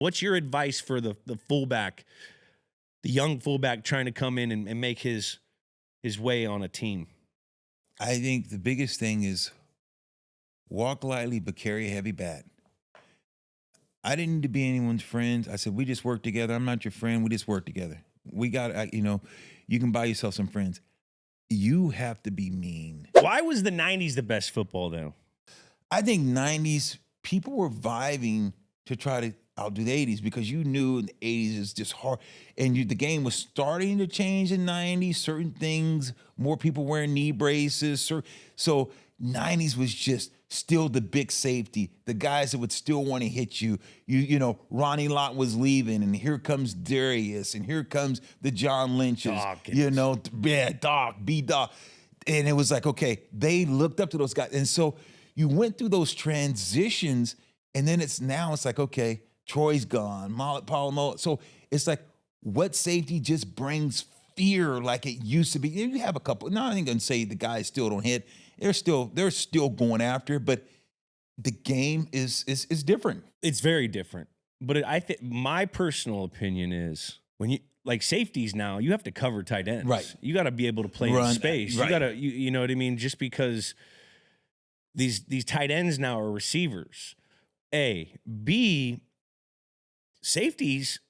What's your advice for the fullback, the young fullback trying to come in and make his way on a team? I think the biggest thing is walk lightly but carry a heavy bat. I didn't need to be anyone's friend. I said, we just work together. I'm not your friend. We just work together. We got, you can buy yourself some friends. You have to be mean. Why was the 90s the best football, though? I think 90s, people were vibing to try to outdo the 80s because you knew in the 80s is just hard. And the game was starting to change in 90s, certain things, more people wearing knee braces. So 90s was just still the big safety, the guys that would still want to hit you. Ronnie Lott was leaving, and here comes Darius, and here comes the John Lynches. Doc, B-Doc. And it was like, okay, they looked up to those guys. And so you went through those transitions, and then it's like, okay, Troy's gone, Palomo. So it's like, what safety just brings fear like it used to be? You have a couple. No, I ain't gonna say the guys still don't hit. They're still going after it, but the game is different. It's very different. But I think my personal opinion is when you like safeties now, you have to cover tight ends. Right. You got to be able to play in space. Right. You got to, you know what I mean? Just because these tight ends now are receivers. A. B. Safeties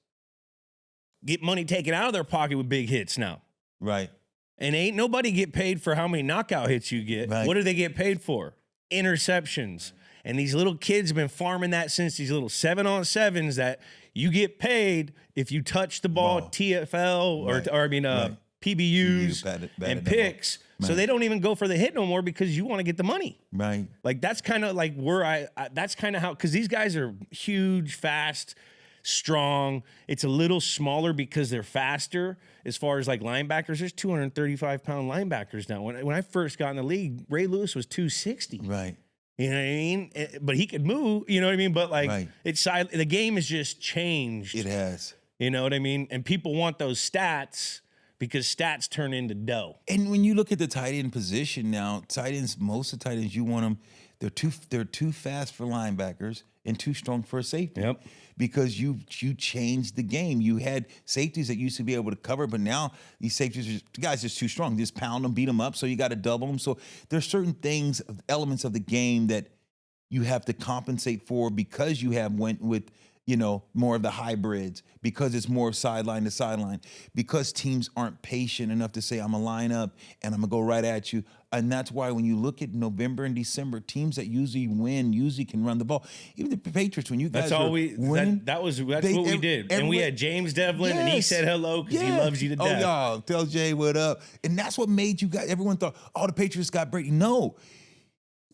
get money taken out of their pocket with big hits now. Right. And ain't nobody get paid for how many knockout hits you get. Right. What do they get paid for? Interceptions. And these little kids have been farming that since these little 7-on-7s that you get paid if you touch the ball, TFL, Right. PBUs and picks. Right. So they don't even go for the hit no more because you want to get the money. Right. Like that's kind of like where that's kind of how, because these guys are huge, fast, strong. It's a little smaller because they're faster as far as like linebackers. There's 235-pound linebackers now. When I first got in the league, Ray Lewis was 260. Right. You know what I mean? But he could move, you know what I mean? But like the game has just changed. It has. You know what I mean? And people want those stats because stats turn into dough. And when you look at the tight end position now, tight ends, most of the tight ends, you want them, they're too fast for linebackers and too strong for a safety. Yep. Because you changed the game. You had safeties that used to be able to cover, but now these safeties, the guys just too strong. Just pound them, beat them up, so you got to double them. So there's certain things, elements of the game that you have to compensate for because you have went with, more of the hybrids, because it's more sideline to sideline, because teams aren't patient enough to say, I'm going to line up and I'm going to go right at you. And that's why when you look at November and December, teams that usually win usually can run the ball. Even the Patriots, when you guys winning, that's what we did. And we had James Devlin, and he said hello because he loves you to death. Oh, y'all, tell Jay what up. And that's what made you guys, everyone thought, the Patriots got Brady. No.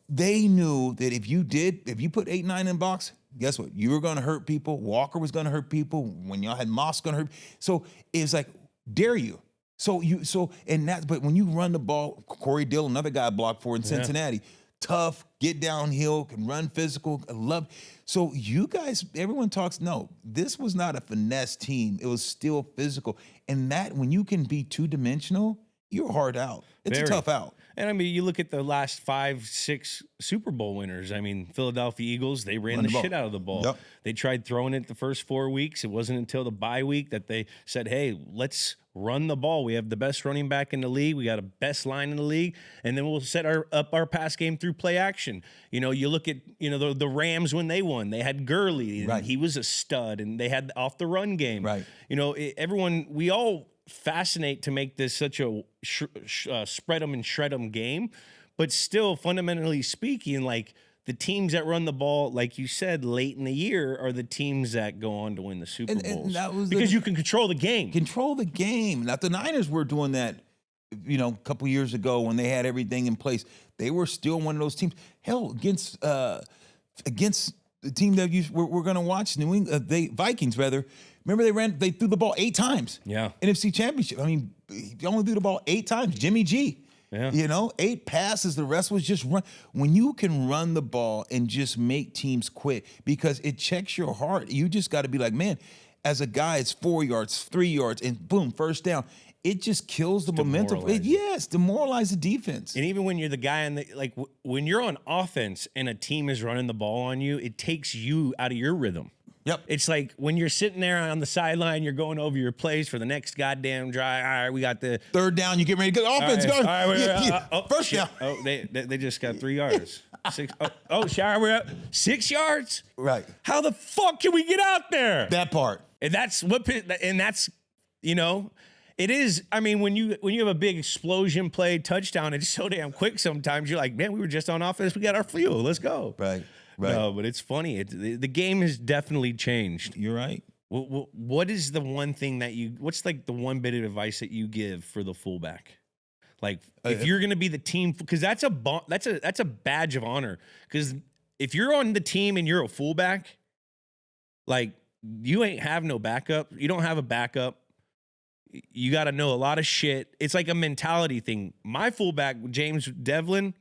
They knew that if you put 8-9 in the box, guess what? You were going to hurt people. Walker was going to hurt people. When y'all had Moss going to hurt. So it's like, dare you? But when you run the ball, Corey Dillon, another guy blocked for in Cincinnati, tough, get downhill, can run physical, So you guys, everyone talks, no, this was not a finesse team. It was still physical. And that, when you can be two-dimensional, you're hard out. It's a tough out. And I mean, you look at the last 5-6 Super Bowl winners. I mean, Philadelphia Eagles, they ran the shit out of the ball. Yep. They tried throwing it the first 4 weeks. It wasn't until the bye week that they said, hey, let's run the ball. We have the best running back in the league. We got a best line in the league. And then we'll set up our pass game through play action. You look at, the Rams when they won. They had Gurley. And he was a stud. And they had off the run game. Right. We all fascinate to make this such a spread them and shred them game, but still, fundamentally speaking, like the teams that run the ball, like you said, late in the year, are the teams that go on to win the Super Bowls. And that was because you can control the game. Control the game. Now the Niners were doing that, a couple years ago when they had everything in place. They were still one of those teams. Hell, against the team that we're going to watch, New England, Vikings rather. Remember they threw the ball 8 times. Yeah. NFC Championship. I mean, he only threw the ball 8 times. Jimmy G. Yeah. 8 passes. The rest was just run. When you can run the ball and just make teams quit because it checks your heart, you just got to be like, man, as a guy, it's 4 yards, 3 yards, and boom, first down. It just kills the momentum. Demoralize the defense. And even when you're the guy when you're on offense and a team is running the ball on you, it takes you out of your rhythm. Yep. It's like when you're sitting there on the sideline, you're going over your plays for the next goddamn drive. All right, we got the third down. You get ready to go. Offense, all go. right, First shit. down. Oh, they just got 3 yards. 6. Shower, we're up 6 yards. Right. How the fuck can we get out there? That part. And that's you know, it is. I mean, when you have a big explosion play touchdown, it's so damn quick. Sometimes you're like, man, we were just on offense. We got our fuel. Let's go. Right. Right. No, but it's funny. The game has definitely changed. You're right. What is the one thing that what's like the one bit of advice that you give for the fullback? Like if you're going to be the team, because that's a badge of honor. Because if you're on the team and you're a fullback, like you ain't have no backup. You don't have a backup. You got to know a lot of shit. It's like a mentality thing. My fullback, James Devlin,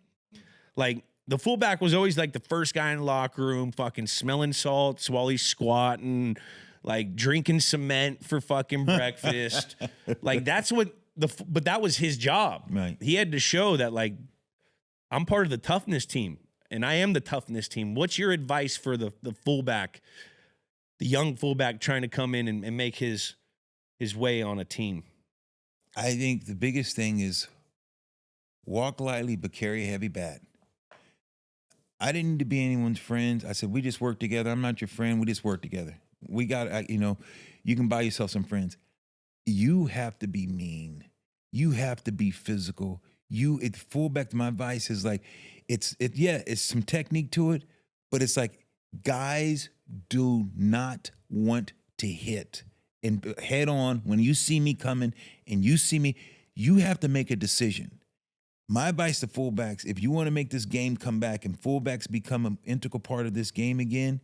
like the fullback was always like the first guy in the locker room, fucking smelling salts while he's squatting, like drinking cement for fucking breakfast. Like that's what but that was his job. Right. He had to show that like I'm part of the toughness team and I am the toughness team. What's your advice for the fullback, the young fullback trying to come in and make his way on a team? I think the biggest thing is walk lightly but carry a heavy bat. I didn't need to be anyone's friend. I said, we just work together. I'm not your friend. We just work together. We got, you can buy yourself some friends. You have to be mean. You have to be physical. Fullback, my advice is like, it's some technique to it, but it's like guys do not want to hit. And head on, when you see me coming and you see me, you have to make a decision. My advice to fullbacks, if you want to make this game come back and fullbacks become an integral part of this game again,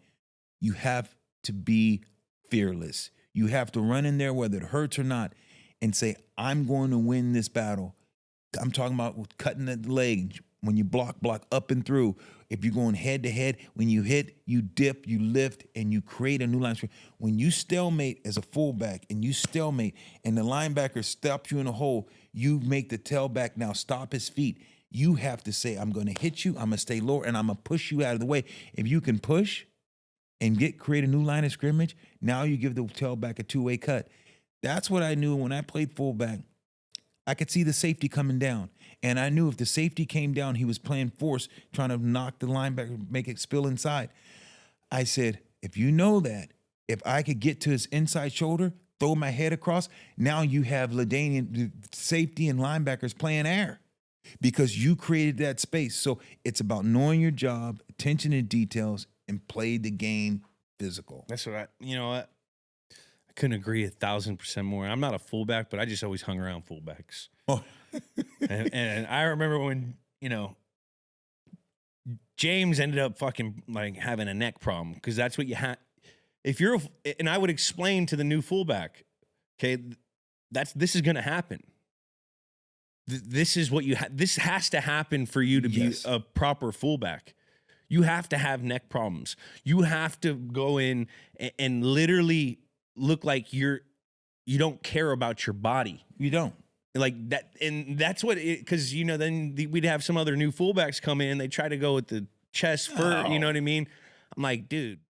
you have to be fearless. You have to run in there whether it hurts or not and say, I'm going to win this battle. I'm talking about cutting the leg. When you block up and through. If you're going head to head, when you hit, you dip, you lift, and you create a new line. When you stalemate as a fullback and you stalemate and the linebacker stops you in a hole, you make the tailback now stop his feet. You have to say, I'm going to hit you, I'm going to stay lower, and I'm going to push you out of the way. If you can push and create a new line of scrimmage, now you give the tailback a two-way cut. That's what I knew when I played fullback. I could see the safety coming down. And I knew if the safety came down, he was playing force, trying to knock the linebacker, make it spill inside. I said, if you know that, if I could get to his inside shoulder, throw my head across, now you have LaDainian safety and linebackers playing air because you created that space. So it's about knowing your job, attention to details, and play the game physical. That's what I couldn't agree 1,000% more. I'm not a fullback, but I just always hung around fullbacks. Oh. and I remember when, James ended up fucking like having a neck problem because that's what you had. And I would explain to the new fullback, okay, this is going to happen. This is what this has to happen for you to be a proper fullback. You have to have neck problems. You have to go in and literally look like you don't care about your body. You don't. Like that, and that's what because then we'd have some other new fullbacks come in. They try to go with the chest first. You know what I mean? I'm like, dude,